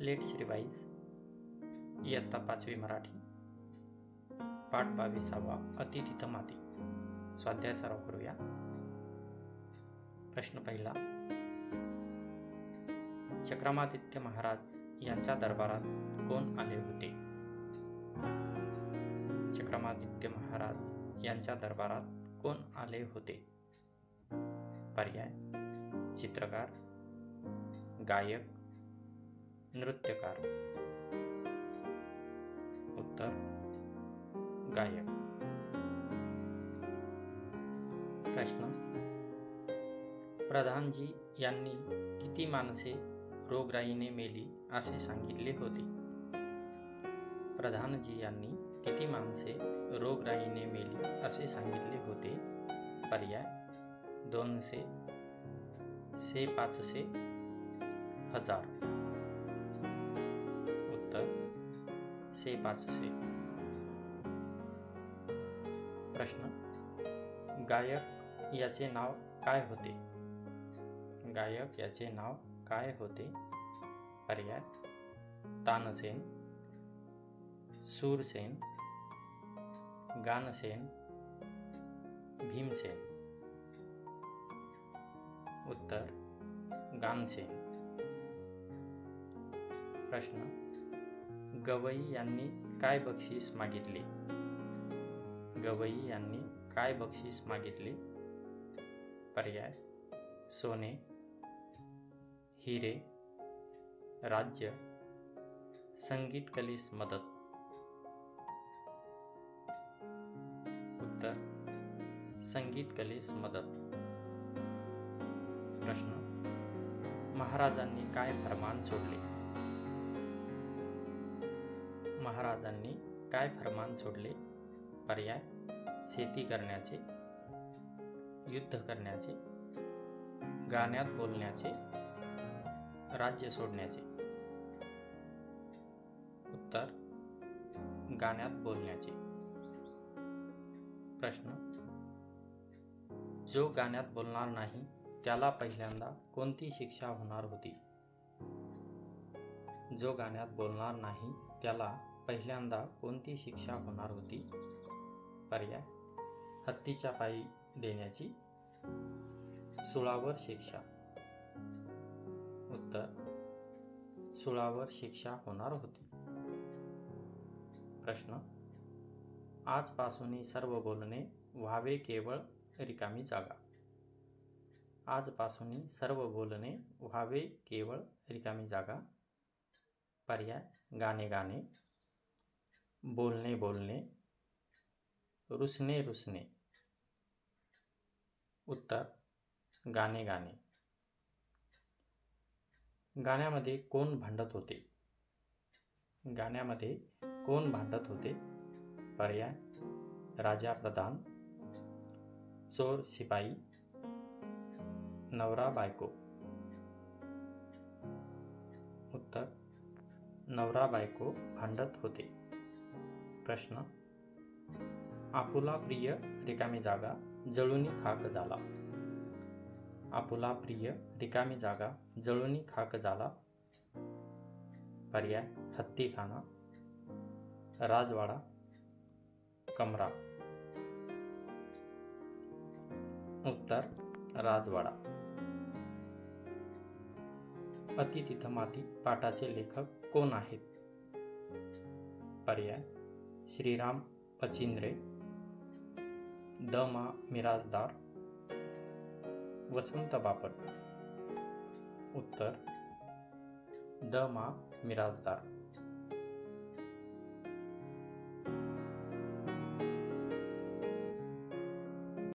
Let's revise इयत्ता 5वी मराठी पाठ 22वा अति तिथं माती. स्वाध्याय सराव करूया. प्रश्न पहिला. चक्रमादित्य महाराज यांच्या दरबारात कोण आले होते? चक्रमादित्य महाराज यांच्या दरबारात कोण आले होते? पर्याय: चित्रकार, गायक, नृत्यकार. उत्तर: गायक. प्रश्न. प्रधानजी यांनी किती माणसे रोगराईने मेली असे सांगितले होते? प्रधानजी यांनी किती माणसे रोगराईने मेली असे सांगितले होते? पर्याय: 200, 500, 1000. उत्तर: 500. प्रश्न. गायक याचे नाव काय होते? गायक याचे नाव काय होते? पर्याय: तानसेन, सूरसेन, गानसेन, भीमसेन. उत्तर: गानसेन. प्रश्न. गवई यांनी काय बक्षीस मागितले? गवई यांनी काय बक्षीस मागितले? पर्याय: सोने, हिरे, राज्य, संगीत कलेस मदत. उत्तर: संगीत कलेस मदत. प्रश्न. महाराजांनी काय फरमान सोडले? महाराजांनी काय फरमान सोडले? पर्याय: शेती करण्याचे, युद्ध करण्याचे, गाण्यात बोलण्याचे, राज्य सोडण्याचे. उत्तर: गाण्यात बोलण्याचे. प्रश्न. जो गाण्यात बोलणार नाही त्याला पहिल्यांदा कोणती शिक्षा होणार होती? जो गाण्यात बोलणार नाही त्याला पहिल्यांदा कोणती शिक्षा होणार होती? पर्याय: हत्तीच्या पायी देण्याची, सुळावर शिक्षा. उत्तर: सुळावर शिक्षा होणार होती. प्रश्न. आजपासून सर्व बोलणे व्हावे केवळ रिकामी जागा. आजपासून सर्व बोलणे व्हावे केवळ रिकामी जागा. पर्याय: गाणे गाणे, बोलणे बोलणे, रुसणे रुसणे. उत्तर: गाणे गाणे. गाण्यामध्ये कोण भांडत होते? गाण्यामध्ये कोण भांडत होते? पर्याय: राजा प्रधान, चोर शिपाई, नवरा बायको. उत्तर: नवरा बायको भांडत होते. प्रश्न. आपुला प्रिय रिकामी जागा जळुनी खाक झाला. आपुला प्रिय रिकामी जागा जळुनी खाक झाला. पर्याय: हत्तीखाना, राजवाडा, कमरा. उत्तर: राजवाडा. अति तिथं माती पाठाचे लेखक कोण आहेत? पर्याय: श्रीराम पचिंद्रे, द. मा. मिरासदार, वसंत बापट. उत्तर: द. मा. मिरासदार.